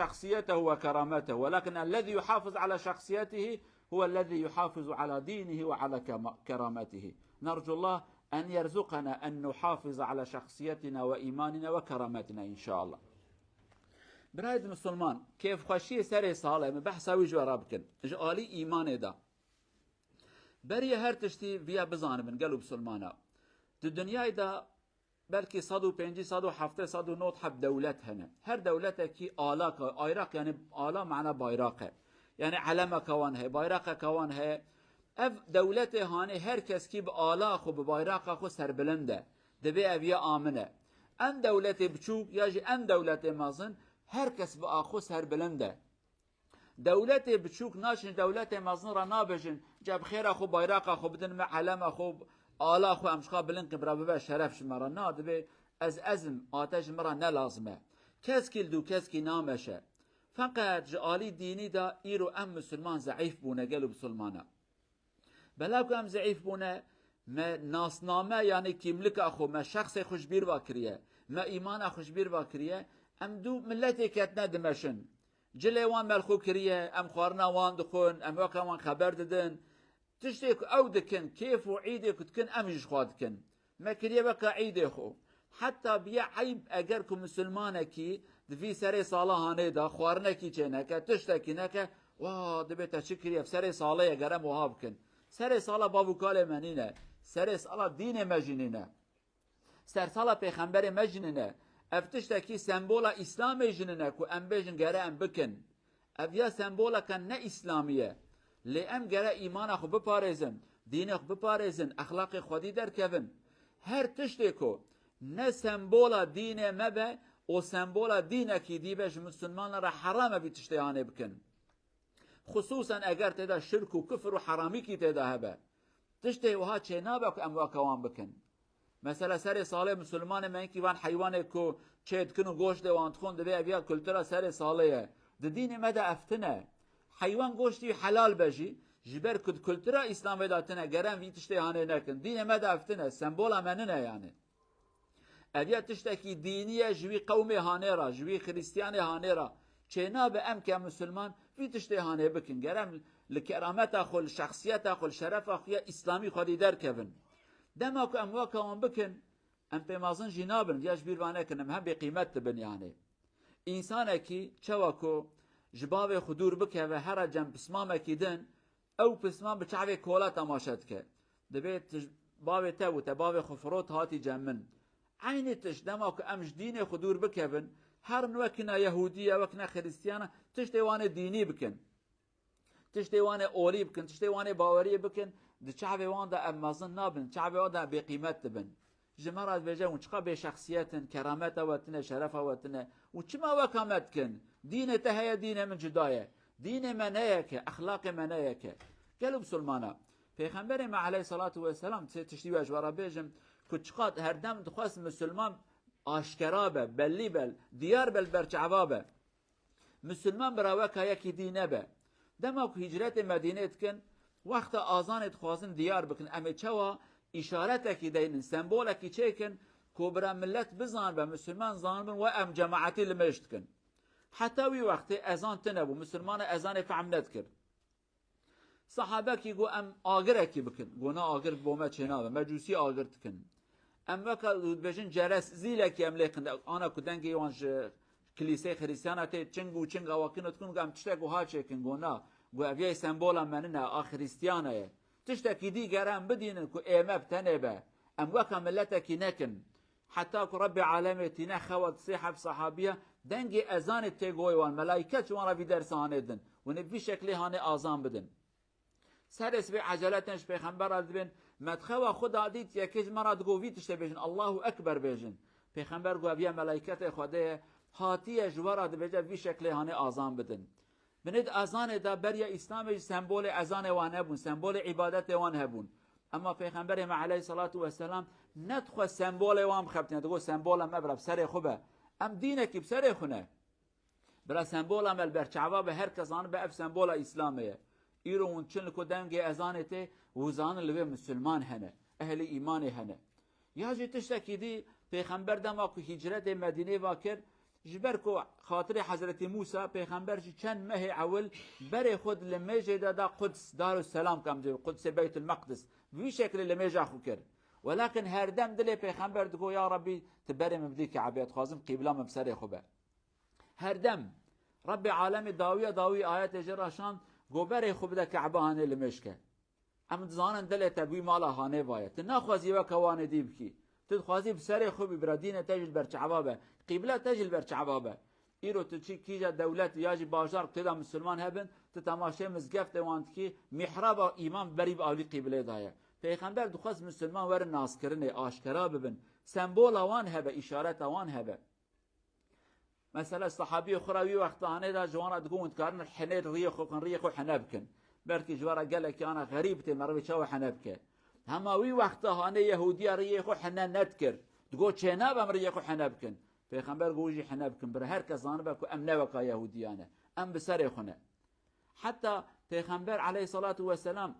شخصيته وكرامته، ولكن الذي يحافظ على شخصيته هو الذي يحافظ على دينه وعلى كرامته. نرجو الله أن يرزقنا أن نحافظ على شخصيتنا وإيماننا وكرامتنا إن شاء الله. برايد مسلمان كيف خوشي سري صالة من بحثا ويجوارا بكن جعالي إيمان دا بري هر تشتي فيها بزان من قلب مسلمانا الدنيا دا بلكي صدو بينجي صدو حفتة صدو نوت حب دولت هنا هر دولتها كي آلاك آيراق يعني آلا معنى بايراقه يعني علمه كوانها بايراقه كوانها اف دولته هاني هر کس کی به آلا خو به بايراقه خو سربلنده دبي اویا آمنه ان دولت بچوک یا جی ان دولت مازن هر کس به آخو سربلنده دولت بچوک ناشن دولت مازن را نابجن جب خیر خو بايراقه خو بدن مع علمه خو آلا خو امشقا بلنق برا شرف شمرا نا دبي از ازم آتش مرا نلازمه کس کی دو کس کی نامشه فقط جعالی دینی دا ایرو ام مسلمان ضعیف بونه گلو مسلمانه بلاکو ام ضعیف بونه ما ناسنامه یعنی کیملک اخو ما شخص خوشبیر واکریه ما ایمان خوشبیر واکریه ام دو ملتی کتنه دمشن جلی وان ملخو کریه ام خوارنا وان دخون ام وکا وان خبر ددن تشتیک او دکن کیف و عیده کتکن امش خواد کن ما کریه وکا عیده خو حتی بیا عیب اگر که مسلمانه کی دفی سر ساله هانه دا خوارنه کی چه نکه تشتکی نکه واه دبی تا چی کریه سر ساله اگرم وهاب کن سر ساله بابو کال منینه سر ساله دین مجنینه سر ساله پیغمبر مجنینه افتشتکی سمبولا اسلام جنینه که ام بجن گره ام بکن اویا سمبولا کن نه اسلامیه لی ام گره ایمان خو بپارزن دین خو بپارزن اخلاق خودی در کون هر تشتی که نه سمبولا دین مبه و سمبولا دینه که دیبش مسلمان را حرامه بی تشتیانه بکن خصوصا اگر تدا شرک و کفر و حرامی کی تدا هبه تشتی وها چه نابه که امواکوان بکن مثلا سر ساله مسلمان من کی وان حیوان کو چید کنو گوشت وان تخون دبی اویا کلتورا سر ساله د دین مده افتنه حیوان گوشتی حلال بجی جبر کد کلتورا اسلام داتنه گرم وی تشتی هانه نکن دین مده افتنه سمبولا مننه یعنی اویا تشتکی دینیه جوی قوم هانه را جوی خریستیان هانه را چینا به ام که مسلمان وی تشتی هانه بکن گرم لکرامت خو شخصیت خو شرف خو اسلامی خودی در کون دما که ام واکوان بکن ام پیمازن جنابن دیاش بیروانه کنم هم به قیمت بن یعنی انسان کی چوا کو جباو خدور بکه و هر جنب پسمام کیدن او پسمام به چاوی کولا تماشات که دبیت باو تا و تباو خفروت هاتی جمن عین تش دما که امش دین خدور بکن هر نوکنا یهودیه وکنا خریستیانه تشتیوان دینی بکن تشتیوان اولی بکن تشتیوان باوری بکن د چاوی وان دا امازن نابن چاوی وان دا بی قیمت بن جمرات بجا و چقا به شخصیت کرامت واتنه شرف واتنه و چما وکامت کن دین تهیا دین من جدایه دین منه که اخلاق منه که قالوا مسلمانا پیغمبر ما علیه الصلاة والسلام تشتی واجوارا بجم که چقا هر دم دخواست مسلمان آشکرابه بلی بل دیار بل برچعبابه مسلمان براوکا یکی دینه به دما که هجرت مدینه کن وقت آزان خوازن دیار بکن اما چوا اشارتکی دینن سمبولکی چیکن که برا ملت بزان به مسلمان زان بن و ام جماعتی لمشت کن حتی وی وقت ازان تنبو مسلمان ازان فعملت کرد صحابه کی گو ام آگر کی بکن گو نا آگر بومه چنابه مجوسی آگر تکن ام وکا بجن جرس زیله کی ام لیکن آنا کدنگی وانش کلیسه خریستیانه تی چنگو چنگ آواکنت کن گم تشتا گو ها چکن گو نا گو اویای سمبولا مننه آخریستیانه تشتکی دیگرم بدینن که ایمب تنبه ام وکا ملتکی نکن حتی که رب عالمتی نخواد صحب صحابیه دنگی ازان تیگوی وان ملائکت وان را بی درس هاندن و نبی شکلی هانه آزان بدن سر اسبی عجلتنش پیغمبر دبن مدخوا خدا دید یکیش مراد گووی تشته بیشن الله اکبر بیشن پیغمبر گووی ملائکت خوده هاتی جوارا دبیجه بی شکلی هانه آزان بدن بنید ازان دا بریا اسلام سمبول ازان وان هبون سمبول عبادت وان هبون اما پیغمبر ما علیه الصلاة والسلام ندخو سمبول وان خبتنه دگو سمبول هم ابرا بسر خوبه ام دینه کی بسر خونه برا سمبول هم البرچعبا به هر کسان به اف سمبول اسلامه ایرو اون چن کو دنگی ازانته وزان لوی مسلمان هنه اهل ایمان هنه یا جی تشتکی دی پیغمبر دما که هجرت مدینه واکر جبركو خاطر حضرت موسى پیغمبر چند ماه اول بر خود لمجه دا قدس دار السلام کم جو قدس بیت المقدس بوی شکل لمجه خو کرد ولكن هر دم دل پیغمبر دگو یا ربی تبرم مبدی کعبیت خازم قبله مبسر خوبه هر دم رب عالم داوی آیت جراشان گوبر خوب ده کعبه هانه لمشکه ام زانن دل تبوی مالا هانه باید نخوازی و کوانه دیب کی تخوازی بسر خوبی برادین تجل بر کعبه قبله تجل بر کعبه ایرو تو چی کیجا دولت یاجی بازار تدا مسلمان هبن تو تماشه مزگفت وانت کی محراب ایمان بریب آلی قبله دایه پیغمبر دخواست مسلمان ور ناس کرنه آشکرا ببن سمبول آوان هبه اشارت آوان هبه مثلا صحابي خراوي وقت أنا دا جوانا تقول تكارن الحنير ريخو حنبكن بركي جوارا قال لك أنا غريب تمربي شو حنبكه هما وي وقتها أنا يهودية ريخو حنان نذكر تقول شناب أمر ريخو حنبكن پیغمبر گوجی حنبکن بر هر کس زانه بکو ام نوکا یهودیانه ام بسر خونه حتی پیغمبر علیه الصلاة والسلام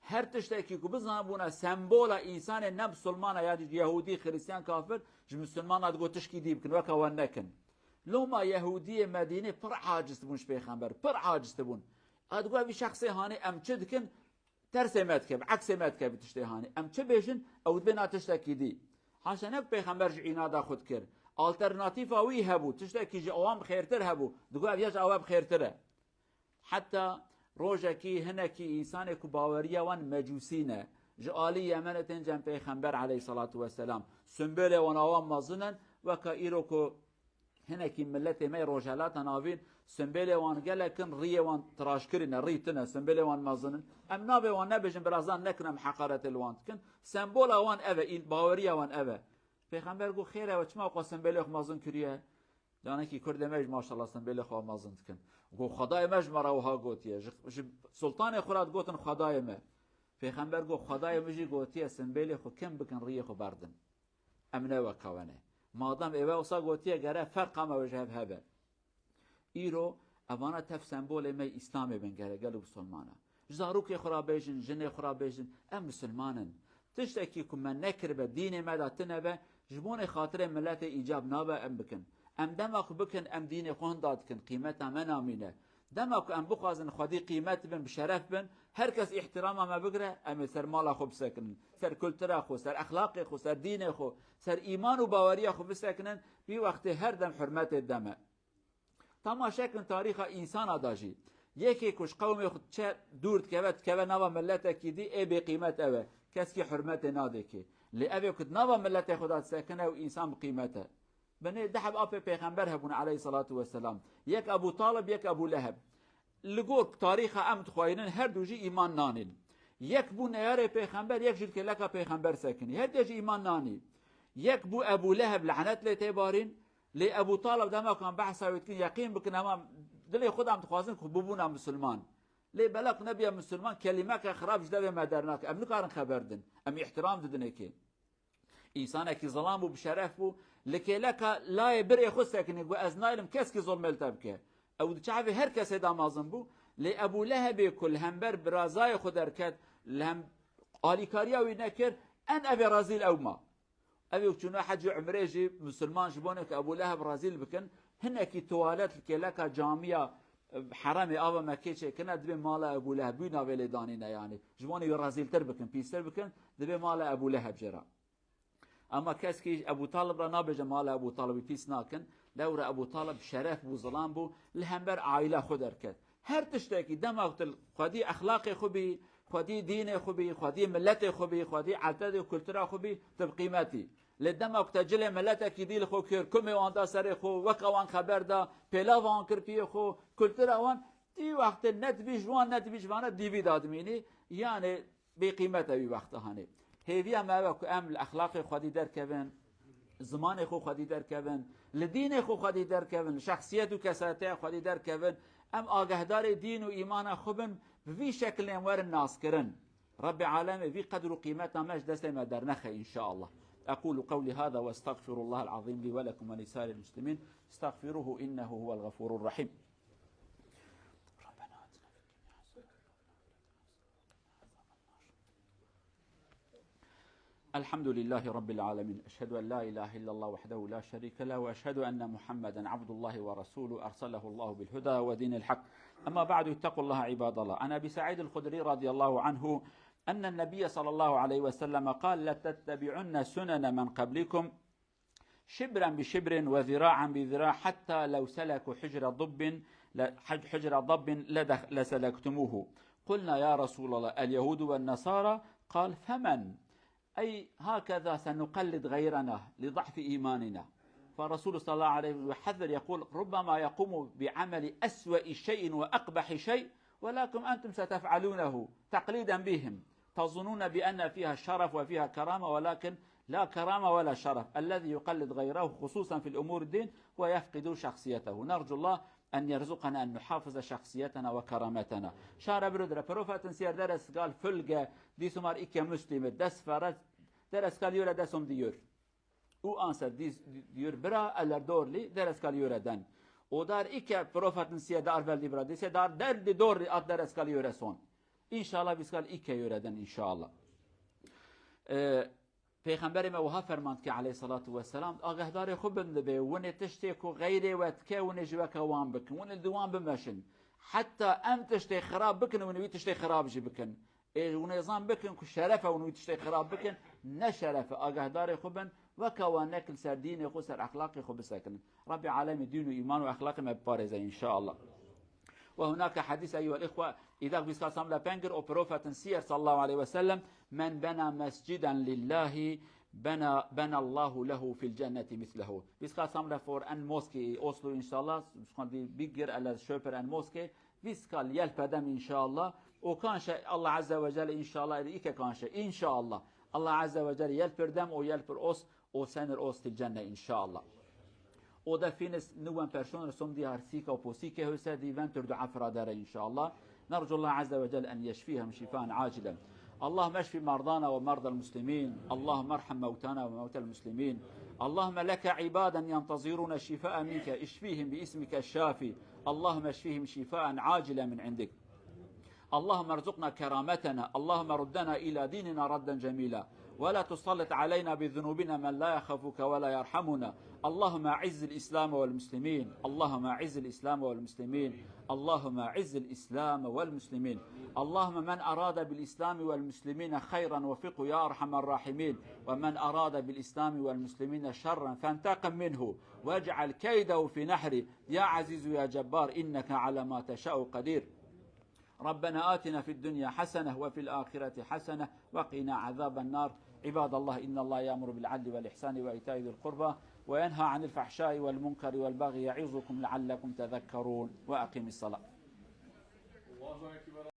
هر تشتکی کو بزنبونه سمبول انسان نه مسلمان یا یهودی خریستیان کافر ج مسلمان ادگو تشکی دی بکن وکا و نکن لوما یهودی مدینه پر عاجز بونش پیغمبر پر عاجز بون ادگو وی شخصی هانه ام چه دکن ترس مد که عکس مد که تشتی هانه ام چه بیشن او بنا تشتکی دی حاشا پیغمبر عنادا خود کرد آلترناتیف اوی هبو تشتکی ج اوام خیرتر هبو دگو اویاج اواب خیرتره حتی روجکی هنکی انسان کو باوریه وان مجوسینه جالی یمنتن جن پیغمبر علیه الصلاة والسلام سنبله وان اوام مازنن وکا ایرو کو هنکی ملت می روجالات ناوین سنبله وان گلکن ریه وان تراش کرین ریتنه سنبله وان مازنن ام نابه وان نبجن برازان نکنم حقارت الوان کن سمبول وان اوه این باوریه وان اوه پیغمبر گو خیره و چما قا سنبله خو مازن کریه دانه کی کرد مج ماشاءالله سنبله خو مازن کن گو خدای مج مروها گوتیه سلطان خورات گوتن خدای ما پیغمبر گو خدای مجی گوتیه سنبله خو کم بکن ریه خو بردن امنه و کوانه مادام ایوه اوسا گوتیه گره فرق ما وجه هبه ایرو اوانا تف سمبول می اسلام بن گره گلو مسلمانه زاروک خرابیجن جن خرابیجن ام مسلمانن تشتکی که من نکربه دین مدا تنبه جبون خاطر ملت ایجاب نابه ام بکن ام دماغ بکن ام دین خون داد کن قیمت من امینه دماغ ام بخوازن خودی قیمت بن بشرف بن هر کس احترام ما بگره ام سر مال خو بسکنن سر کلتر خو سر اخلاق خو سر دین خو سر ایمان و باوری خو بسکنن بی وقت هر دم حرمت دمه تماشا کن تاریخ انسان داجی یکی کش قوم خود چه دورت که نوا ملت کی دی ای به قیمت اوه کسی حرمت ناده کی لی اوه کد نوا ملت خدا سکنه و انسان بقیمته بني دحب أب پیغمبر هبون عليه الصلاة والسلام يك أبو طالب يك أبو لهب لقوك تاريخ أمد خوينن هر دوجي إيمان نانين يك بو نيار پیغمبر يك جد كلك پیغمبر ساكني هر دوجي إيمان ناني يك بو أبو لهب لعنت لي تبارين لي أبو طالب دما كان بحثا ويتكن يقين بكن أمام دلي خود عم تخوازن خبوبونا مسلمان لي بلق نبي مسلمان كلمة خراب جدا ما درناك أم نكارن خبردن أم احترام ددنكي إنسانك ظلام بو بشرف بو لكي لك لا يبرئ خسك نقو أزنايلم كسكي ظلم التبكي أو دشعبي هر كس هدا مازن بو لأبو لهب كل همبر برازاي خدر كد لهم آليكاريا وينكر أن أبي رازيل أو ما أبي وكنا حج عمريجي مسلمان شبونك أبو لهب رازيل بكن هنكي توالت لكي لك جامعة حرامي آوا مكيشة كنا دبي مالا أبو لهب بينا ويلي دانينا يعني جبوني رازيل تربكن بيستر بكن دبي مالا أبو لهب جرا اما کس که ابو طالب را نابجه مال ابو طالب پیس ناکن دور ابو طالب شرف بو ظلام بو لهمبر عائله خودر کرد هر تشتکی دماغ خودی اخلاق خوبی خودی دین خوبی خودی ملت خوبی خودی عادت و کلتور خوبی تب قیمتی لدماغ تجل ملت کی دیل خو کر کم وان سر خو وکوان خبر دا پلا وان کر پی خو کلتور وان دی وقت نت بیجوان دیوی دادمینی یعنی بی قیمت وی وقت هانه هیوی ما وک ام الاخلاق خودی در کبن زمان خو خودی در کبن لدین خو خودی در کبن شخصیت و کساته خودی در کبن ام آگهدار دین و ایمان خوبن وی شکل انوار الناس کرن رب عالم وی قدر و قیمت ماش دست ما در نخ ان شاء الله اقول قولي هذا واستغفر الله العظيم لي ولكم ولسائر المسلمين استغفروه انه هو الغفور الرحيم الحمد لله رب العالمين، أشهد أن لا إله إلا الله وحده لا شريك له، وأشهد أن محمدا عبد الله ورسوله أرسله الله بالهدى ودين الحق. أما بعد، اتقوا الله عباد الله. عن أبي سعيد الخدري رضي الله عنه أن النبي صلى الله عليه وسلم قال: لتتبعن سنن من قبلكم شبرا بشبر وذراعا بذراع حتى لو سلكوا حجر ضب لسلكتموه. قلنا: يا رسول الله، اليهود والنصارى؟ قال: فمن؟ أي هكذا سنقلد غيرنا لضعف إيماننا. فالرسول صلى الله عليه وسلم يحذر، يقول: ربما يقوم بعمل أسوأ شيء وأقبح شيء، ولكم أنتم ستفعلونه تقليدا بهم، تظنون بأن فيها شرف وفيها كرامة، ولكن لا كرامة ولا شرف. الذي يقلد غيره خصوصا في الأمور الدين ويفقد شخصيته. نرجو الله أن يرزقنا أن نحافظ شخصيتنا وكرامتنا. شهر برودر بروفات سير درس قال فلقة دي سمار إيكا مسلمة دس فرد درس قال يورا دسم ديور او أنسر ديور برا ألر دور لي درس قال يورا دن ودار إيكا بروفات سير دار بلدي برا دي دار درد دور لي أت درس قال يورا سون إن شاء الله بس قال إيكا يورا دن إن شاء الله. پیغمبر ما وها فرماند که علیه الصلاة والسلام آگهدار خوب بنده ونه تشتی کو غیر و تکه ونه جوک وان بکن ونه دوام بمشن حتی ام تشتی خراب بکن ونه وی تشتی خراب جی بکن ونه نظام بکن کو شرفه ونه وی تشتی خراب بکن نه شرفه. آگهدار خوبن و کوان نکل سر دین خو سر اخلاق خو بسکن. رب عالم دین و ایمان و اخلاق ما بپارزه ان شاء الله. وهناك حديث أيها الإخوة إذا بيسكال ساملا بانجر أو بروفة سير صلى الله عليه وسلم: من بنى مسجدا لله بنى الله له في الجنة مثله. بيسكال ساملا فور أن موسكي أوسلو إن شاء الله بيسكال بيجر على شوبر أن موسكي بيسكال يلبدم إن شاء الله. وكانش الله عز وجل إن شاء الله إيك كانش إن شاء الله الله عز وجل يلبردم أو يلبر أوس أو سنر أوس في الجنة إن شاء الله. Och det finns några personer som de har psyka och på psykehuset, de väntar dua för det inshallah. نرجو الله عز وجل أن يشفيهم شفاء عاجلا. اللهم اشف مرضانا ومرضى المسلمين، اللهم ارحم موتانا وموتى المسلمين. اللهم لك عبادا ينتظرون الشفاء منك، اشفيهم باسمك الشافي. اللهم اشفيهم شفاء عاجلا من عندك. اللهم ارزقنا كرامتنا، اللهم ردنا إلى ديننا ردا جميلا، ولا تسلط علينا بذنوبنا من لا يخافك ولا يرحمنا. اللهم اعز الإسلام والمسلمين، اللهم اعز الإسلام والمسلمين، اللهم اعز الإسلام والمسلمين. اللهم من أراد بالإسلام والمسلمين خيرا وفقه يا أرحم الراحمين، ومن أراد بالإسلام والمسلمين شرا فانتقم منه واجعل كيده في نحره يا عزيز يا جبار إنك على ما تشاء قدير. ربنا آتنا في الدنيا حسنة وفي الآخرة حسنة وقنا عذاب النار. عباد الله، إن الله يأمر بالعدل والإحسان وإيتاء ذي القربى وينهى عن الفحشاء والمنكر والبغي يعظكم لعلكم تذكرون. وأقم الصلاة.